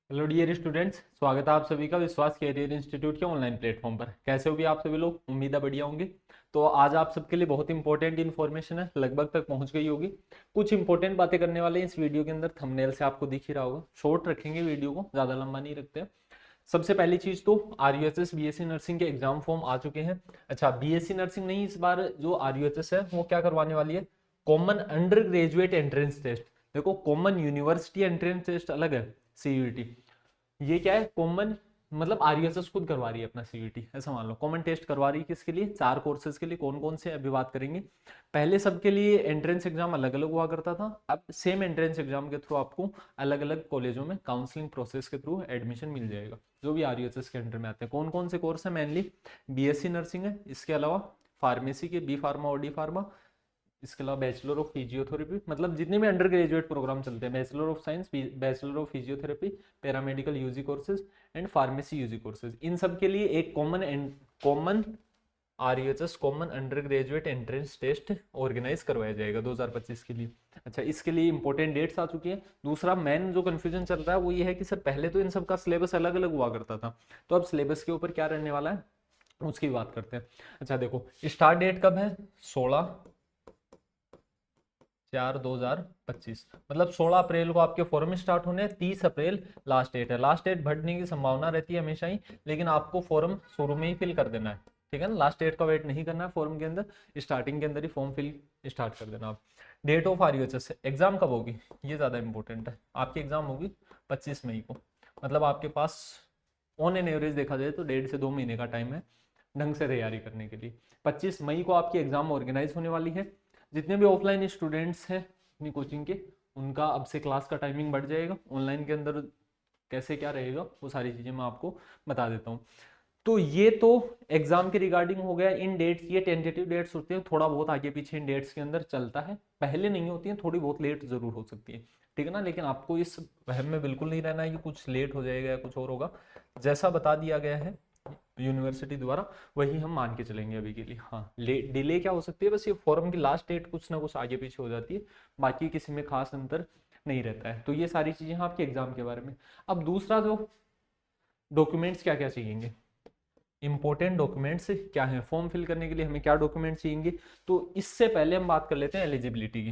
Hello dear students, स्वागत है आप सभी का विश्वास कैरियर इंस्टीट्यूट के ऑनलाइन प्लेटफॉर्म पर। कैसे हो भी आप सभी लोग? उम्मीद है बढ़िया होंगे। तो आज आप सबके लिए बहुत इंपॉर्टेंट इन्फॉर्मेशन है, लगभग तक पहुंच गई होगी। कुछ इंपॉर्टेंट बातें करने वाले हैं इस वीडियो के अंदर। थंबनेल से आपको दिख ही रहा होगा। शॉर्ट रखेंगे वीडियो को, ज़्यादा लंबा नहीं रखते हैं। सबसे पहली चीज तो आरयूएचएस बीएससी नर्सिंग के एग्जाम फॉर्म आ चुके हैं। अच्छा, बीएससी नर्सिंग नहीं, इस बार जो आरयूएचएस है वो क्या करवाने वाली है, common under graduate entrance test. देखो, कॉमन यूनिवर्सिटी एंट्रेंस टेस्ट अलग है, सीयूईटी। ये क्या है, कॉमन मतलब आरयूएसएस खुद करवा रही है अपना सीयूईटी, ऐसा मान लो। कॉमन टेस्ट करवा रही है किसके लिए? 4 कोर्सेज के लिए। कौन कौन से अभी बात करेंगे। पहले सबके लिए एंट्रेंस एग्जाम अलग अलग हुआ करता था, अब सेम एंट्रेंस एग्जाम के थ्रू आपको अलग अलग कॉलेजों में काउंसलिंग प्रोसेस के थ्रू एडमिशन मिल जाएगा, जो भी आरयूएसएस के अंडर में आते हैं। कौन कौन से कोर्स है? मेनली बीएससी नर्सिंग है, इसके अलावा फार्मेसी के बी फार्मा और डी फार्मा, इसके अलावा बैचलर ऑफ फिजियोथेरेपी, मतलब जितने भी अंडर ग्रेजुएट प्रोग्राम चलते हैं, bachelor of science, bachelor of physiotherapy, paramedical UG courses and pharmacy UG courses, इन सब के लिए एक common RUHS common under graduate entrance test organise करवाया जाएगा 2025 के लिए। अच्छा, इसके लिए इंपॉर्टेंट डेट्स आ चुकी है। दूसरा मेन जो कंफ्यूजन चल रहा है वो ये है कि सर पहले तो इन सब का सिलेबस अलग अलग हुआ करता था, तो अब सिलेबस के ऊपर क्या रहने वाला है उसकी बात करते हैं। अच्छा देखो, स्टार्ट डेट कब है? 16/4/2025, मतलब 16 अप्रैल को आपके फॉर्म स्टार्ट होने हैं, 30 अप्रैल लास्ट डेट है। लास्ट डेट बढ़ने की संभावना रहती है हमेशा ही, लेकिन आपको फॉर्म शुरू में ही फिल कर देना है, ठीक है ना। लास्ट डेट का वेट नहीं करना है फॉर्म के अंदर, स्टार्टिंग के अंदर ही फॉर्म फिल स्टार्ट कर देना आप। डेट ऑफ आरयूएचएस एग्जाम कब होगी, ये ज़्यादा इंपॉर्टेंट है। आपकी एग्जाम होगी 25 मई को, मतलब आपके पास ऑन एन एवरेज देखा जाए तो 1.5 से 2 महीने का टाइम है ढंग से तैयारी करने के लिए। 25 मई को आपकी एग्जाम ऑर्गेनाइज होने वाली है। जितने भी ऑफलाइन स्टूडेंट्स हैं अपनी कोचिंग के, उनका अब से क्लास का टाइमिंग बढ़ जाएगा। ऑनलाइन के अंदर कैसे क्या रहेगा वो सारी चीज़ें मैं आपको बता देता हूँ। तो ये तो एग्जाम के रिगार्डिंग हो गया। इन डेट्स, ये टेंटेटिव डेट्स होते हैं, थोड़ा बहुत आगे पीछे इन डेट्स के अंदर चलता है, पहले नहीं होती है, थोड़ी बहुत लेट जरूर हो सकती है, ठीक है ना। लेकिन आपको इस वहम में बिल्कुल नहीं रहना है कि कुछ लेट हो जाएगा या कुछ और होगा। जैसा बता दिया गया है यूनिवर्सिटी द्वारा वही हम मान के चलेंगे अभी के लिए। हाँ, डिले क्या हो सकती है, बस ये फॉर्म की लास्ट डेट कुछ ना कुछ आगे पीछे हो जाती है, बाकी किसी में खास अंतर नहीं रहता है। तो ये सारी चीजें हैं आपके एग्जाम के बारे में। अब दूसरा, जो डॉक्यूमेंट्स क्या क्या चाहिए, इंपॉर्टेंट डॉक्यूमेंट्स क्या है, फॉर्म फिल करने के लिए हमें क्या डॉक्यूमेंट्स चाहिए। तो इससे पहले हम बात कर लेते हैं एलिजिबिलिटी की।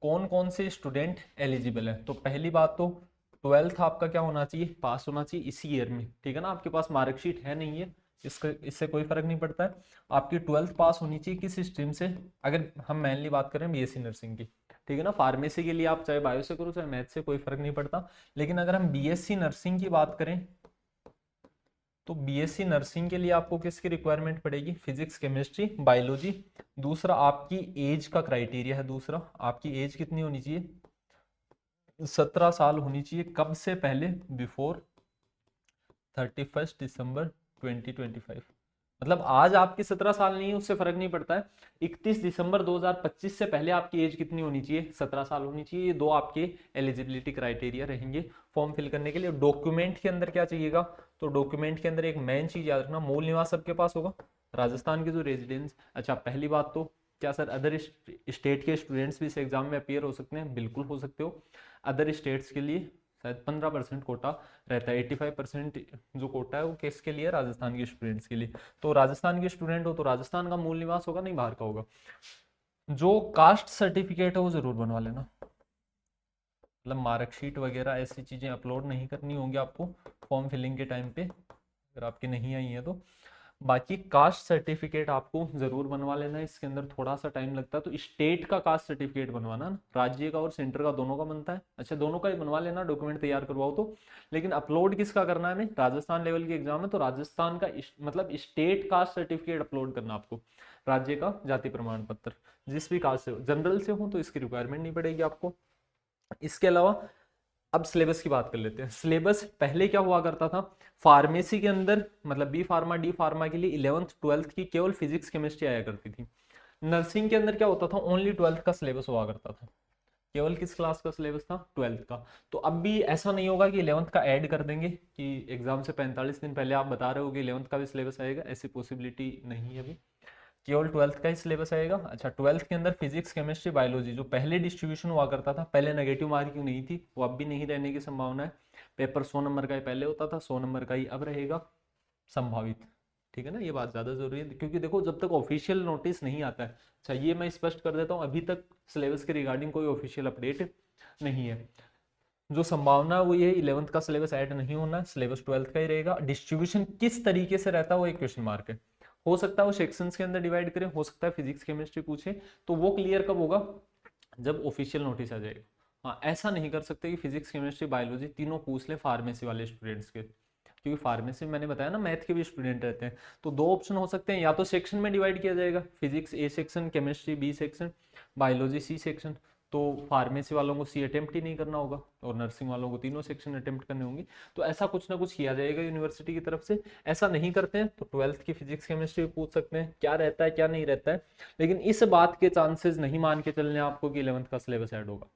कौन कौन से स्टूडेंट एलिजिबल है? तो पहली बात तो 12th आपका क्या होना चाहिए, पास होना चाहिए इसी ईयर में, ठीक है ना। आपके पास मार्कशीट है नहीं है, इससे कोई फर्क नहीं पड़ता है। आपकी 12th पास होनी चाहिए किस स्ट्रीम से, अगर हम मेनली बात करें बीएससी नर्सिंग की, ठीक है ना। फार्मेसी के लिए आप चाहे बायो से करो चाहे मैथ से, कोई फर्क नहीं पड़ता। लेकिन अगर हम बीएससी नर्सिंग की बात करें तो बीएससी नर्सिंग के लिए आपको किसकी रिक्वायरमेंट पड़ेगी? Physics, chemistry, biology. दूसरा आपकी एज का क्राइटेरिया है, दूसरा आपकी एज कितनी होनी चाहिए? 17 साल होनी चाहिए। कब से पहले? बिफोर 31 दिसंबर 2025। मतलब आज आपकी 17 साल नहीं है उससे फर्क नहीं पड़ता है, 31 दिसंबर 2025 से पहले आपकी एज कितनी होनी चाहिए? 17 साल होनी चाहिए। ये दो आपके एलिजिबिलिटी क्राइटेरिया रहेंगे फॉर्म फिल करने के लिए। डॉक्यूमेंट के अंदर क्या चाहिएगा? तो डॉक्यूमेंट के अंदर एक मेन चीज याद रखना, मूल निवास सबके पास होगा, राजस्थान के जो रेजिडेंस। अच्छा, पहली बात तो क्या सर अदर स्टेट के स्टूडेंट्स भी इस एग्जाम में अपियर हो सकते हैं? बिल्कुल हो सकते हो। अदर स्टेट्स के लिए शायद 15% कोटा रहता है, 85% जो कोटा है वो किसके लिए? राजस्थान के स्टूडेंट्स के लिए। तो राजस्थान के स्टूडेंट हो तो राजस्थान का मूल निवास होगा, नहीं बाहर का होगा। जो कास्ट सर्टिफिकेट है वो जरूर बनवा लेना, मतलब मार्कशीट वगैरह ऐसी चीजें अपलोड नहीं करनी होंगी आपको फॉर्म फिलिंग के टाइम पे, अगर आपकी नहीं आई है तो। बाकी कास्ट सर्टिफिकेट आपको जरूर बनवा लेना है, इसके अंदर थोड़ा सा टाइम लगता है। तो स्टेट का कास्ट सर्टिफिकेट बनवाना ना, राज्य का और सेंटर का दोनों का बनता है। अच्छा, दोनों का ही बनवा लेना, डॉक्यूमेंट तैयार करवाओ तो। लेकिन अपलोड किसका करना है हमें? राजस्थान लेवल की एग्जाम है तो राजस्थान का मतलब स्टेट कास्ट सर्टिफिकेट अपलोड करना आपको, राज्य का जाति प्रमाण पत्र। जिस भी कास्ट से हो, जनरल से हो तो इसकी रिक्वायरमेंट नहीं पड़ेगी आपको। इसके अलावा अब सिलेबस की बात कर लेते हैं। सिलेबस पहले क्या हुआ करता था, फार्मेसी के अंदर मतलब बी फार्मा डी फार्मा के लिए 11th 12th की केवल फिजिक्स केमिस्ट्री आया करती थी। नर्सिंग के अंदर क्या होता था, ओनली 12th का सिलेबस हुआ करता था। केवल किस क्लास का सिलेबस था? 12th का। तो अब भी ऐसा नहीं होगा कि 11th का ऐड कर देंगे, कि एग्जाम से 45 दिन पहले आप बता रहे हो कि 11th का भी सिलेबस आएगा, ऐसी पॉसिबिलिटी नहीं है अभी। केवल 12th का ही सिलेबस आएगा। अच्छा, 12th के अंदर फिजिक्स केमिस्ट्री बायोलॉजी जो पहले डिस्ट्रीब्यूशन हुआ करता था, पहले नेगेटिव मार्किंग नहीं थी, वो अब भी नहीं रहने की संभावना है। पेपर 100 नंबर का ही पहले होता था, 100 नंबर का ही अब रहेगा संभावित। ठीक है ना, ये बात ज़्यादा जरूरी है, क्योंकि देखो जब तक ऑफिशियल नोटिस नहीं आता है। अच्छा, ये मैं स्पष्ट कर देता हूँ, अभी तक सिलेबस के रिगार्डिंग कोई ऑफिशियल अपडेट नहीं है। जो संभावना है वो ये 11th का सिलेबस ऐड नहीं होना, सिलेबस 12th का ही रहेगा। डिस्ट्रीब्यूशन किस तरीके से रहता है वो एक क्वेश्चन मार्क है। हो सकता है वो सेक्शंस के अंदर डिवाइड करें, हो सकता है फिजिक्स केमिस्ट्री पूछे, तो वो क्लियर कब होगा, जब ऑफिशियल नोटिस आ जाएगा। हाँ, ऐसा नहीं कर सकते कि फिजिक्स केमिस्ट्री बायोलॉजी तीनों पूछ ले फार्मेसी वाले स्टूडेंट्स के, क्योंकि फार्मेसी में मैंने बताया ना मैथ के भी स्टूडेंट रहते हैं। तो दो ऑप्शन हो सकते हैं, या तो सेक्शन में डिवाइड किया जाएगा, physics A section, chemistry B section, biology C section. तो फार्मेसी वालों को सी अटेम्प्ट ही नहीं करना होगा और नर्सिंग वालों को तीनों सेक्शन अटेम्प्ट करने होंगे। तो ऐसा कुछ ना कुछ किया जाएगा यूनिवर्सिटी की तरफ से। ऐसा नहीं करते हैं तो 12th की फिजिक्स केमिस्ट्री पूछ सकते हैं, क्या रहता है क्या नहीं रहता है। लेकिन इस बात के चांसेस नहीं मान के चलने आपको कि 11th का सिलेबस ऐड होगा,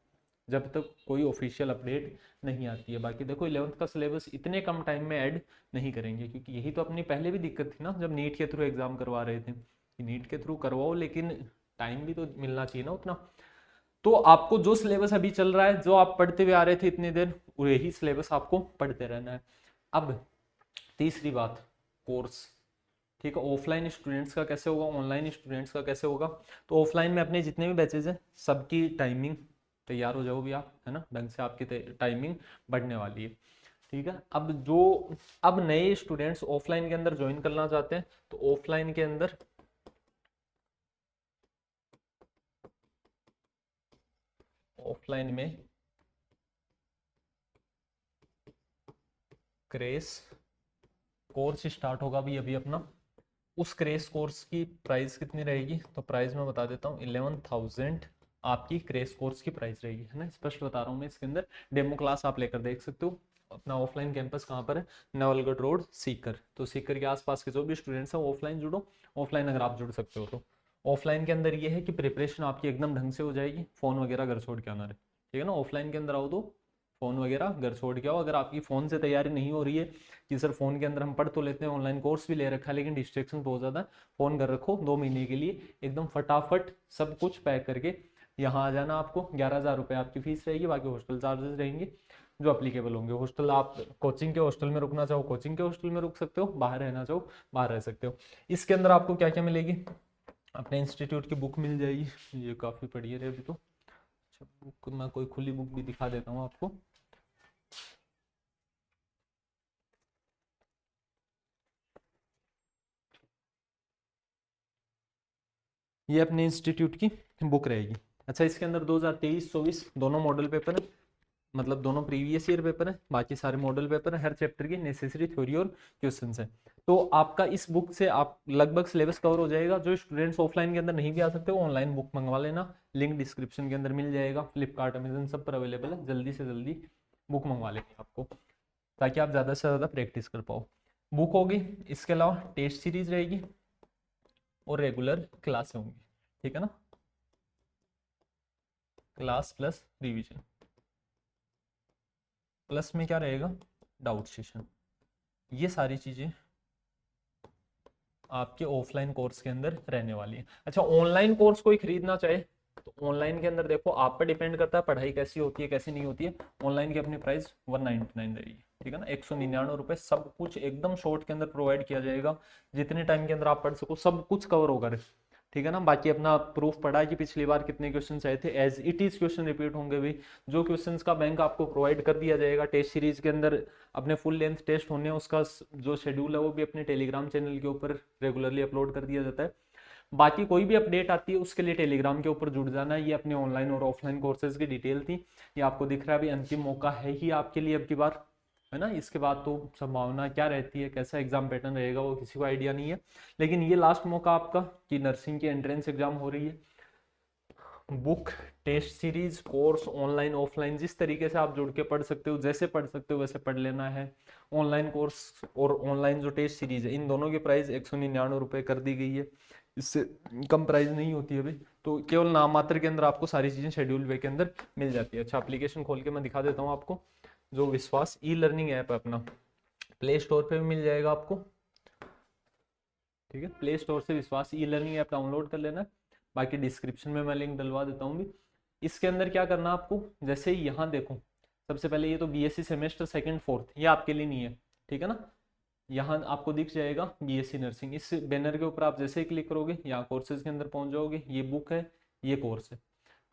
जब तक कोई ऑफिशियल अपडेट नहीं आती है। बाकी देखो 11th का सिलेबस इतने कम टाइम में ऐड नहीं करेंगे, क्योंकि यही तो अपनी पहले भी दिक्कत थी ना, जब नीट के थ्रू एग्जाम करवा रहे थे कि नीट के थ्रू करवाओ लेकिन टाइम भी तो मिलना चाहिए ना उतना। तो आपको जो सिलेबस अभी चल रहा है, जो आप पढ़ते हुए आ रहे थे इतने देर, वही सिलेबस आपको पढ़ते रहना है। अब तीसरी बात, कोर्स। ठीक है, ऑफलाइन स्टूडेंट्स का कैसे होगा, ऑनलाइन स्टूडेंट्स का कैसे होगा। तो ऑफलाइन में अपने जितने भी बैचेज हैं सबकी टाइमिंग, तैयार हो जाओ भी आप, है ना, ढंग से आपकी टाइमिंग बढ़ने वाली है। ठीक है, अब नए स्टूडेंट्स ऑफलाइन के अंदर ज्वाइन करना चाहते हैं, तो ऑफलाइन के अंदर ऑफलाइन में क्रेस कोर्स स्टार्ट होगा भी अभी अपना। उस क्रेस कोर्स की प्राइस कितनी रहेगी, तो प्राइस मैं बता देता हूँ, 11,000 आपकी क्रेस कोर्स की प्राइस रहेगी, है ना, स्पष्ट बता रहा हूँ मैं। इसके अंदर डेमो क्लास आप लेकर देख सकते हो। अपना ऑफलाइन कैंपस कहाँ पर है, नवलगढ़ रोड सीकर। तो सीकर के आसपास के जो भी स्टूडेंट्स हैं ऑफलाइन जुड़ो, ऑफलाइन अगर आप जुड़ सकते हो तो। ऑफलाइन के अंदर ये है कि प्रिपरेशन आपकी एकदम ढंग से हो जाएगी, फोन वगैरह घर छोड़ के आना रहे। ठीक है ना, ऑफलाइन के अंदर आओ तो फोन वगैरह घर छोड़ के आओ। अगर आपकी फोन से तैयारी नहीं हो रही है कि सर फोन के अंदर हम पढ़ तो लेते हैं, ऑनलाइन कोर्स भी ले रखा है लेकिन डिस्ट्रेक्शन बहुत ज़्यादा है, फोन घर रखो, 2 महीने के लिए एकदम फटाफट सब कुछ पैक करके यहाँ आ जाना। आपको 11,000 रुपये आपकी फीस रहेगी, बाकी हॉस्टल चार्जेस रहेंगे जो अप्लीकेबल होंगे। हॉस्टल आप कोचिंग के हॉस्टल में रुकना चाहो कोचिंग के हॉस्टल में रुक सकते हो, बाहर रहना चाहो बाहर रह सकते हो। इसके अंदर आपको क्या क्या मिलेगी, अपने इंस्टीट्यूट की बुक मिल जाएगी, ये काफ़ी पढ़ी है अभी तो। अच्छा, बुक मैं कोई खुली बुक भी दिखा देता हूँ आपको। ये अपने इंस्टीट्यूट की बुक रहेगी। अच्छा, इसके अंदर 2023-24 दोनों मॉडल पेपर है, मतलब दोनों प्रीवियस ईयर पेपर है, बाकी सारे मॉडल पेपर है। हर चैप्टर की नेसेसरी थ्योरी और क्वेश्चंस है। तो आपका इस बुक से आप लगभग सिलेबस कवर हो जाएगा। जो स्टूडेंट्स ऑफलाइन के अंदर नहीं भी आ सकते वो ऑनलाइन बुक मंगवा लेना, लिंक डिस्क्रिप्शन के अंदर मिल जाएगा, फ्लिपकार्ट अमेजन सब पर अवेलेबल है। जल्दी से जल्दी बुक मंगवा लेंगे आपको, ताकि आप ज़्यादा से ज़्यादा प्रैक्टिस कर पाओ। बुक होगी, इसके अलावा टेस्ट सीरीज रहेगी और रेगुलर क्लासें होंगी। ठीक है ना, क्लास प्लस रिवीजन, प्लस में क्या रहेगा, डाउट सेशन। ये सारी चीज़ें आपके ऑफलाइन कोर्स के अंदर रहने वाली है। अच्छा, ऑनलाइन कोर्स कोई खरीदना चाहे तो ऑनलाइन के अंदर देखो आप पर डिपेंड करता है पढ़ाई कैसी होती है कैसी नहीं होती है। ऑनलाइन की अपनी प्राइस 199 रहेगी। ठीक है ना, 199 रुपये, सब कुछ एकदम शॉर्ट के अंदर प्रोवाइड किया जाएगा। जितने टाइम के अंदर आप पढ़ सको सब कुछ कवर होगा। ठीक है ना, बाकी अपना प्रूफ पढ़ा है कि पिछली बार कितने क्वेश्चन आए थे, as it is question repeat होंगे भी। जो क्वेश्चंस का बैंक आपको प्रोवाइड कर दिया जाएगा टेस्ट सीरीज के अंदर, अपने फुल लेंथ टेस्ट होने उसका जो शेड्यूल है वो भी अपने टेलीग्राम चैनल के ऊपर रेगुलरली अपलोड कर दिया जाता है। बाकी कोई भी अपडेट आती है उसके लिए टेलीग्राम के ऊपर जुड़ जाना है। ये अपने ऑनलाइन और ऑफलाइन कोर्सेज की डिटेल थी। ये आपको दिख रहा है अभी अंतिम मौका है ही आपके लिए अब की बार, है ना। इसके बाद तो संभावना क्या रहती है, कैसा एग्जाम पैटर्न रहेगा वो किसी को आइडिया नहीं है। लेकिन ये लास्ट मौका आपका कि नर्सिंग की एंट्रेंस एग्जाम हो रही है। Book, test series, course, online offline जिस तरीके से आप जुड़ के पढ़ सकते हो, जैसे पढ़ सकते हो वैसे पढ़ लेना है। ऑनलाइन कोर्स और ऑनलाइन जो टेस्ट सीरीज है इन दोनों की प्राइस 199 रुपये कर दी गई है, इससे कम प्राइस नहीं होती है अभी। तो केवल नाम मात्र के अंदर आपको सारी चीज़ें शेड्यूल वे के अंदर मिल जाती है। अच्छा, एप्लीकेशन खोल के मैं दिखा देता हूँ आपको। जो विश्वास ई लर्निंग ऐप है अपना, प्ले स्टोर पे भी मिल जाएगा आपको। ठीक है, प्ले स्टोर से विश्वास ई लर्निंग ऐप डाउनलोड कर लेना। बाकी डिस्क्रिप्शन में मैं लिंक डलवा देता हूँ भी। इसके अंदर क्या करना आपको, जैसे यहाँ देखो, सबसे पहले ये तो बीएससी सेमेस्टर सेकंड फोर्थ, ये आपके लिए नहीं है, ठीक है ना। यहाँ आपको दिख जाएगा बीएससी नर्सिंग, इस बैनर के ऊपर आप जैसे ही क्लिक करोगे यहाँ कोर्सेज के अंदर पहुंच जाओगे। ये बुक है, ये कोर्स है,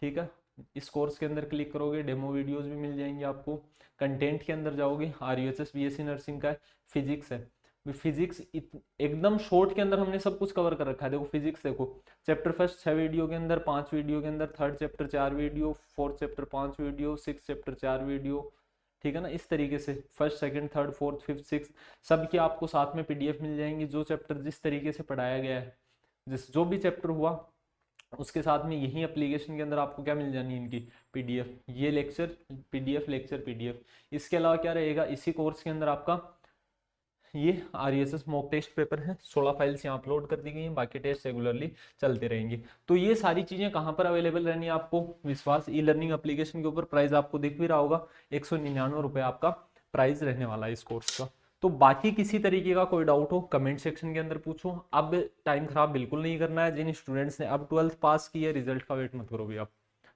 ठीक है। इस कोर्स के अंदर क्लिक करोगे, डेमो वीडियोस भी मिल जाएंगे आपको। कंटेंट के अंदर जाओगे, RUHS बीएससी नर्सिंग का है, फिजिक्स है। फिजिक्स एकदम शॉर्ट के अंदर हमने सब कुछ कवर कर रखा है। देखो फिजिक्स देखो, चैप्टर फर्स्ट 6 वीडियो के अंदर, 5 वीडियो के अंदर, third chapter 4 video, fourth chapter 5 video, six chapter 4 video, ठीक है ना। इस तरीके से first second third fourth fifth six सब की आपको साथ में PDF मिल जाएंगी। जो चैप्टर जिस तरीके से पढ़ाया गया है, जो भी चैप्टर हुआ उसके साथ में यही एप्लीकेशन के अंदर आपको क्या मिल जानी है, इनकी PDF, ये लेक्चर PDF, लेक्चर PDF। इसके अलावा क्या रहेगा, इसी कोर्स के अंदर आपका ये RUHS मॉक टेस्ट पेपर है, 16 फाइल्स यहाँ अपलोड कर दी गई हैं, बाकी टेस्ट रेगुलरली चलते रहेंगे। तो ये सारी चीजें कहाँ पर अवेलेबल रहनी है आपको, विश्वास ई लर्निंग एप्लीकेशन के ऊपर। प्राइस आपको दिख भी रहा होगा, 199 रुपये आपका प्राइस रहने वाला है इस कोर्स का। तो बाकी किसी तरीके का कोई डाउट हो कमेंट सेक्शन के अंदर पूछो। अब टाइम खराब बिल्कुल नहीं करना है। जिन स्टूडेंट्स ने अब 12th पास की है, रिजल्ट का वेट मत करो भी आप,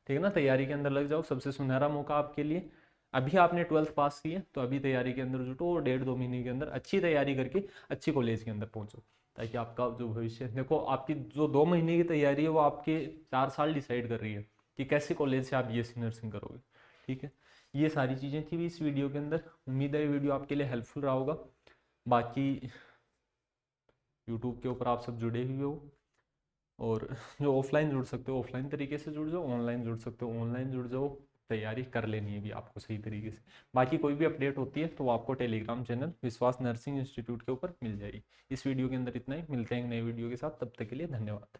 ठीक है ना। तैयारी के अंदर लग जाओ, सबसे सुनहरा मौका आपके लिए। अभी आपने 12th पास की है तो अभी तैयारी के अंदर जुटो और 1.5-2 महीने के अंदर अच्छी तैयारी करके अच्छी कॉलेज के अंदर पहुंचो, ताकि आपका जो भविष्य, देखो आपकी जो 2 महीने की तैयारी है वो आपके 4 साल डिसाइड कर रही है कि कैसे कॉलेज से आप BSc नर्सिंग करोगे, ठीक है। ये सारी चीज़ें थी भी इस वीडियो के अंदर। उम्मीद है ये वीडियो आपके लिए हेल्पफुल रहा होगा। बाकी यूट्यूब के ऊपर आप सब जुड़े हुए हो, और जो ऑफलाइन जुड़ सकते हो ऑफलाइन तरीके से जुड़ जाओ, ऑनलाइन जुड़ सकते हो ऑनलाइन जुड़ जाओ। तैयारी कर लेनी है भी आपको सही तरीके से। बाकी कोई भी अपडेट होती है तो वो आपको टेलीग्राम चैनल विश्वास नर्सिंग इंस्टीट्यूट के ऊपर मिल जाएगी। इस वीडियो के अंदर इतना ही, मिलते हैं नए वीडियो के साथ, तब तक के लिए धन्यवाद।